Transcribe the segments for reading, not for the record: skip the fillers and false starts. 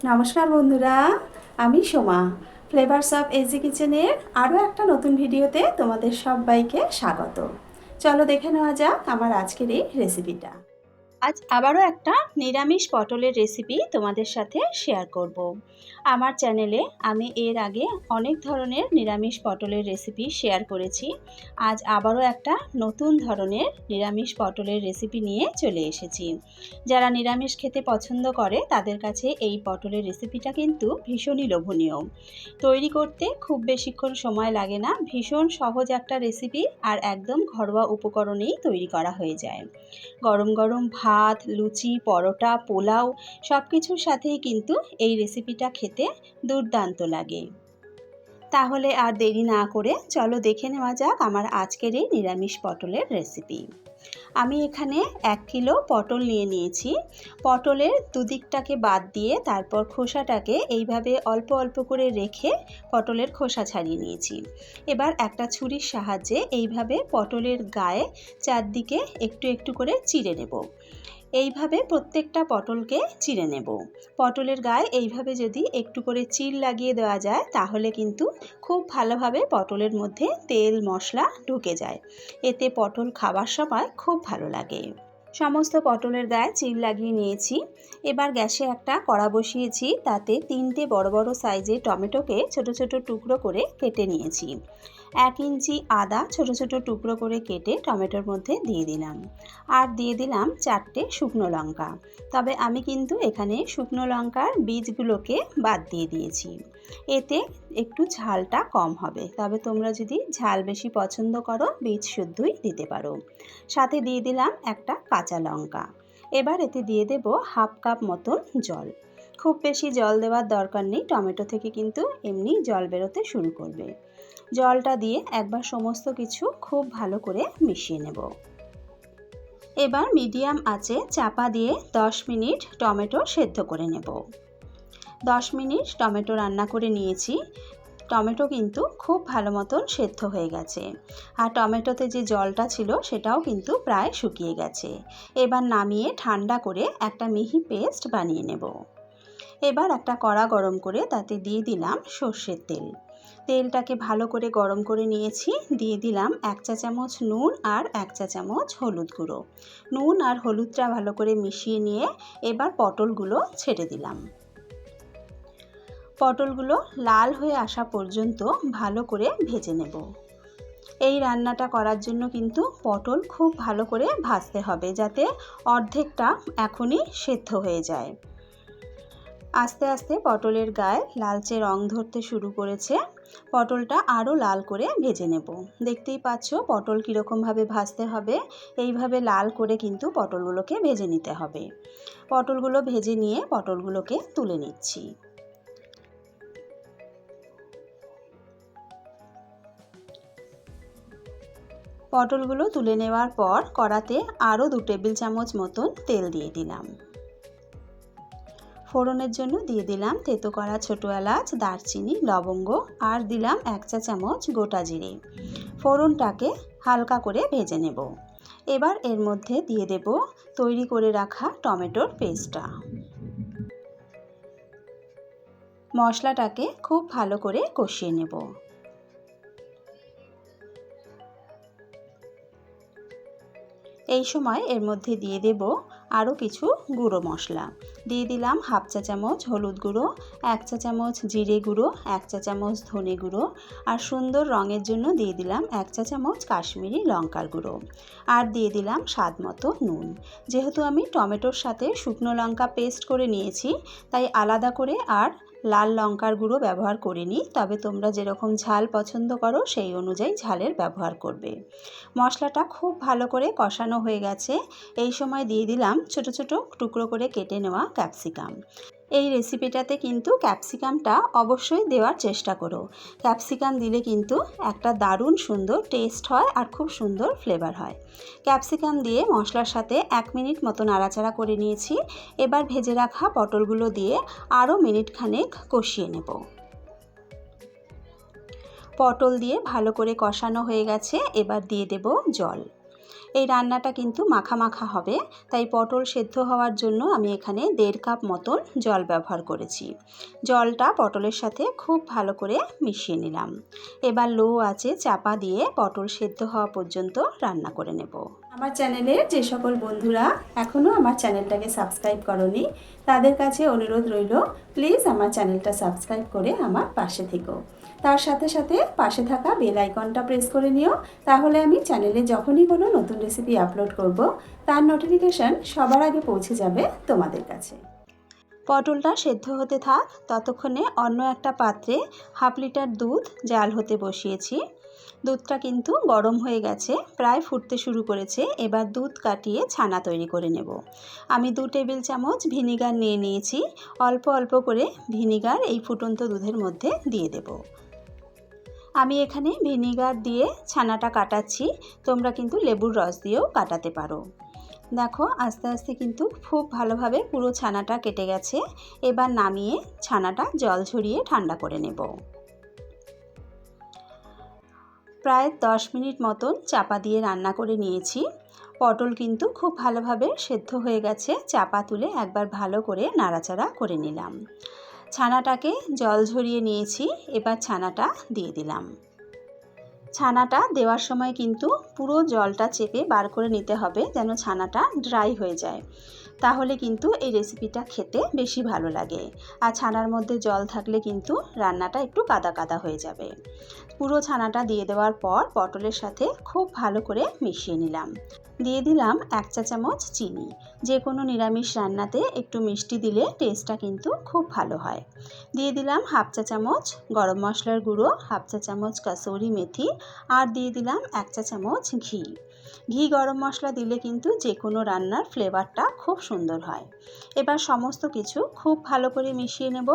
নমস্কার বন্ধুরা, আমি সোমা। ফ্লেভারস অফ এজি কিচেনের আরও একটা নতুন ভিডিওতে তোমাদের সবাইকে স্বাগত। চলো দেখে নেওয়া যাক আমার আজকের এই রেসিপিটা। আজ আবারও একটা নিরামিষ পটলের রেসিপি তোমাদের সাথে শেয়ার করব। আমার চ্যানেলে আমি এর আগে অনেক ধরনের নিরামিষ পটলের রেসিপি শেয়ার করেছি। আজ আবারও একটা নতুন ধরনের নিরামিষ পটলের রেসিপি নিয়ে চলে এসেছি। যারা নিরামিষ খেতে পছন্দ করে তাদের কাছে এই পটলের রেসিপিটা কিন্তু ভীষণই লোভনীয়। তৈরি করতে খুব বেশিক্ষণ সময় লাগে না, ভীষণ সহজ একটা রেসিপি, আর একদম ঘরোয়া উপকরণেই তৈরি করা হয়ে যায়। গরম গরম ভাত, লুচি, পরোটা, পোলাও সব কিছুর সাথেই কিন্তু এই রেসিপিটা খেতে দুর্দান্ত লাগে। তাহলে আর দেরি না করে চলো দেখে নেওয়া যাক আমার আজকের এই নিরামিষ পটলের রেসিপি। আমি এখানে 1 কিলো পটল নিয়ে নিয়েছি। পটলের দুদিকটাকে বাদ দিয়ে তারপর খোসাটাকে এইভাবে অল্প অল্প করে রেখে পটলের খোসা ছাড়িয়ে নিয়েছি। এবার একটা ছুরির সাহায্যে এইভাবে পটলের গায়ে চারদিকে একটু একটু করে চিড়ে নেব। এইভাবে প্রত্যেকটা পটলকে চিড়ে নেব। পটলের গায়ে এইভাবে যদি একটু করে চিড় লাগিয়ে দেওয়া যায় তাহলে কিন্তু খুব ভালোভাবে পটলের মধ্যে তেল মশলা ঢুকে যায়। এতে পটল খাবার সময় খুব ভালো লাগে। সমস্ত পটলের গায়ে চিড় লাগিয়ে নিয়েছি। এবার গ্যাসে একটা কড়া বসিয়েছি, তাতে 3টে বড় বড় সাইজের টমেটোকে ছোট ছোট টুকরো করে কেটে নিয়েছি। 1 ইঞ্চি আদা ছোট ছোট টুকরো করে কেটে টমেটোর মধ্যে দিয়ে দিলাম। আর দিয়ে দিলাম 4টে শুকনো লঙ্কা। তবে আমি কিন্তু এখানে শুকনো লঙ্কার বীজগুলোকে বাদ দিয়ে দিয়েছি। এতে একটু ঝালটা কম হবে, তবে তোমরা যদি ঝাল বেশি পছন্দ করো বীজ শুদ্ধই দিতে পারো। সাথে দিয়ে দিলাম একটা কাঁচা লঙ্কা। এবার এতে দিয়ে দেব 1/2 কাপ মতন জল। খুব বেশি জল দেওয়ার দরকার নেই, টমেটো থেকে কিন্তু এমনি জল বেরোতে শুরু করবে। জলটা দিয়ে একবার সমস্ত কিছু খুব ভালো করে মিশিয়ে নেব। এবার মিডিয়াম আঁচে চাপা দিয়ে 10 মিনিট টমেটো সেদ্ধ করে নেব। 10 মিনিট টমেটো রান্না করে নিয়েছি। টমেটো কিন্তু খুব ভালো মতন সেদ্ধ হয়ে গেছে, আর টমেটোতে যে জলটা ছিল সেটাও কিন্তু প্রায় শুকিয়ে গেছে। এবার নামিয়ে ঠান্ডা করে একটা মিহি পেস্ট বানিয়ে নেব। এবার একটা কড়া গরম করে তাতে দিয়ে দিলাম সর্ষের তেল। তেলটাকে ভালো করে গরম করে নিয়েছি। দিয়ে দিলাম 1 চা চামচ নুন আর 1 চা চামচ হলুদ গুঁড়ো। নুন আর হলুদটা ভালো করে মিশিয়ে নিয়ে এবার পটলগুলো ছেড়ে দিলাম। পটলগুলো লাল হয়ে আসা পর্যন্ত ভালো করে ভেজে নেব। এই রান্নাটা করার জন্য কিন্তু পটল খুব ভালো করে ভাজতে হবে, যাতে অর্ধেকটা এখনই সেদ্ধ হয়ে যায়। আস্তে আস্তে পটলের গায়ে লালচে রং ধরতে শুরু করেছে। পটলটা আরও লাল করে ভেজে নেব। দেখতেই পাচ্ছ পটল কীরকমভাবে ভাজতে হবে। এইভাবে লাল করে কিন্তু পটলগুলোকে ভেজে নিতে হবে। পটলগুলো ভেজে নিয়ে পটলগুলোকে তুলে নিচ্ছি। পটলগুলো তুলে নেওয়ার পর কড়াতে আরও 2 টেবিল চামচ মতন তেল দিয়ে দিলাম। ফোড়নের জন্য দিয়ে দিলাম থেতো করা ছোটো এলাচ, দারচিনি, লবঙ্গ, আর দিলাম 1 চা চামচ গোটা জিরে। ফোড়নটাকে হালকা করে ভেজে নেব। এবার এর মধ্যে দিয়ে দেব তৈরি করে রাখা টমেটোর পেস্টটা। মশলাটাকে খুব ভালো করে কষিয়ে নেব। এই সময় এর মধ্যে দিয়ে দেব আরও কিছু গুঁড়ো মশলা। দিয়ে দিলাম 1/2 চা চামচ হলুদ গুঁড়ো, 1 চা চামচ জিরে গুঁড়ো, 1 চা চামচ ধনে গুঁড়ো, আর সুন্দর রঙের জন্য দিয়ে দিলাম 1 চা চামচ কাশ্মীরি লঙ্কার গুঁড়ো, আর দিয়ে দিলাম স্বাদ মতো নুন। যেহেতু আমি টমেটোর সাথে শুকনো লঙ্কা পেস্ট করে নিয়েছি, তাই আলাদা করে আর লাল লঙ্কার গুঁড়ো ব্যবহার করিনি, তবে তোমরা যেরকম ঝাল পছন্দ করো সেই অনুযায়ী ঝালের ব্যবহার করবে। মশলাটা খুব ভালো করে কষানো হয়ে গেছে। এই সময় দিয়ে দিলাম ছোট ছোট টুকরো করে কেটে নেওয়া ক্যাপসিকাম। এই রেসিপিটাতে কিন্তু ক্যাপসিকামটা অবশ্যই দেওয়ার চেষ্টা করো। ক্যাপসিকাম দিলে কিন্তু একটা দারুণ সুন্দর টেস্ট হয় আর খুব সুন্দর ফ্লেভার হয়। ক্যাপসিকাম দিয়ে মশলার সাথে 1 মিনিট মতো নাড়াচাড়া করে নিয়েছি। এবার ভেজে রাখা পটলগুলো দিয়ে আরও মিনিট খানেক কষিয়ে নেব। পটল দিয়ে ভালো করে কষানো হয়ে গেছে। এবার দিয়ে দেব জল। এই রান্নাটা কিন্তু মাখা মাখা হবে, তাই পটল সেদ্ধ হওয়ার জন্য আমি এখানে 1.5 কাপ মতন জল ব্যবহার করেছি। জলটা পটলের সাথে খুব ভালো করে মিশিয়ে নিলাম। এবার লো আঁচে চাপা দিয়ে পটল সেদ্ধ হওয়া পর্যন্ত রান্না করে নেব। আমার চ্যানেলের যে সকল বন্ধুরা এখনও আমার চ্যানেলটাকে সাবস্ক্রাইব করনি, তাদের কাছে অনুরোধ রইল, প্লিজ আমার চ্যানেলটা সাবস্ক্রাইব করে আমার পাশে থেকো। তার সাথে সাথে পাশে থাকা বেল আইকনটা প্রেস করে নিও, তাহলে আমি চ্যানেলে যখনই কোনো নতুন রেসিপি আপলোড করব তার নোটিফিকেশান সবার আগে পৌঁছে যাবে তোমাদের কাছে। পটলটা সেদ্ধ হতে থাক, ততক্ষণে অন্য একটা পাত্রে 1/2 লিটার দুধ জাল হতে বসিয়েছি। দুধটা কিন্তু গরম হয়ে গেছে, প্রায় ফুটতে শুরু করেছে। এবার দুধ কাটিয়ে ছানা তৈরি করে নেব। আমি 2 টেবিল চামচ ভিনিগার নিয়ে নিয়েছি। অল্প অল্প করে ভিনিগার এই ফুটন্ত দুধের মধ্যে দিয়ে দেব। আমি এখানে ভিনিগার দিয়ে ছানাটা কাটাচ্ছি, তোমরা কিন্তু লেবুর রস দিয়েও কাটাতে পারো। দেখো আস্তে আস্তে কিন্তু খুব ভালোভাবে পুরো ছানাটা কেটে গেছে। এবার নামিয়ে ছানাটা জল ঝরিয়ে ঠান্ডা করে নেব। প্রায় 10 মিনিট মতন চাপা দিয়ে রান্না করে নিয়েছি। পটল কিন্তু খুব ভালোভাবে সেদ্ধ হয়ে গেছে। চাপা তুলে একবার ভালো করে নাড়াচাড়া করে নিলাম। ছানাটাকে জল ঝরিয়ে নিয়েছি, এবার ছানাটা দিয়ে দিলাম। ছানাটা দেওয়ার সময় কিন্তু পুরো জলটা চেপে বার করে নিতে হবে, যেন ছানাটা ড্রাই হয়ে যায়, তাহলে কিন্তু এই রেসিপিটা খেতে বেশি ভালো লাগে। আর ছানার মধ্যে জল থাকলে কিন্তু রান্নাটা একটু কাদা কাদা হয়ে যাবে। পুরো ছানাটা দিয়ে দেওয়ার পর পটলের সাথে খুব ভালো করে মিশিয়ে নিলাম। দিয়ে দিলাম 1 চা চামচ চিনি। যে কোনো নিরামিষ রান্নাতে একটু মিষ্টি দিলে টেস্টটা কিন্তু খুব ভালো হয়। দিয়ে দিলাম 1/2 চা চামচ গরম মশলার গুঁড়ো, 1/2 চা চামচ কাসুরি মেথি, আর দিয়ে দিলাম 1 চা চামচ ঘি। ঘি গরম মশলা দিলে কিন্তু যে কোনো রান্নার ফ্লেভারটা খুব সুন্দর হয়। এবার সমস্ত কিছু খুব ভালো করে মিশিয়ে নেব।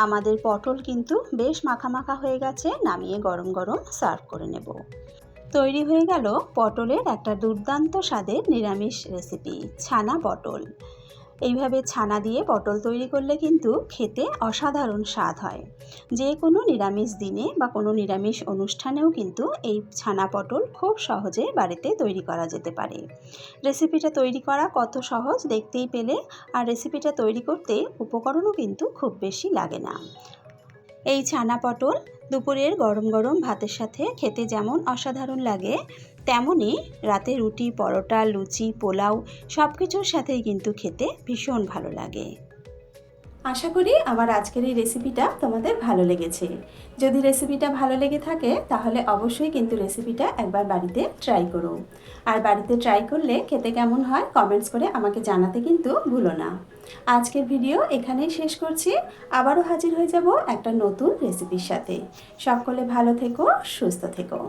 আমাদের পটল কিন্তু বেশ মাখা মাখা হয়ে গেছে, নামিয়ে গরম গরম সার্ভ করে নেব। তৈরি হয়ে গেল পটলের একটা দুর্দান্ত স্বাদের নিরামিষ রেসিপি, ছানা পটল। এইভাবে ছানা দিয়ে পটল তৈরি করলে কিন্তু খেতে অসাধারণ স্বাদ হয়। যে কোনো নিরামিষ দিনে বা কোনো নিরামিষ অনুষ্ঠানেও কিন্তু এই ছানা পটল খুব সহজে বাড়িতে তৈরি করা যেতে পারে। রেসিপিটা তৈরি করা কত সহজ দেখতেই পেলে, আর রেসিপিটা তৈরি করতে উপকরণও কিন্তু খুব বেশি লাগে না। এই ছানা পটল দুপুরের গরম গরম ভাতের সাথে খেতে যেমন অসাধারণ লাগে, তেমনই রাতে রুটি, পরোটা, লুচি, পোলাও সব কিছুর সাথেই কিন্তু খেতে ভীষণ ভালো লাগে। আশা করি আমার আজকের এই রেসিপিটা তোমাদের ভালো লেগেছে। যদি রেসিপিটা ভালো লেগে থাকে তাহলে অবশ্যই কিন্তু রেসিপিটা একবার বাড়িতে ট্রাই করো। আর বাড়িতে ট্রাই করলে খেতে কেমন হয় কমেন্টস করে আমাকে জানাতে কিন্তু ভুলো না। আজকের ভিডিও এখানেই শেষ করছি। আবারও হাজির হয়ে যাব একটা নতুন রেসিপির সাথে। সকলে ভালো থেকো, সুস্থ থেকো।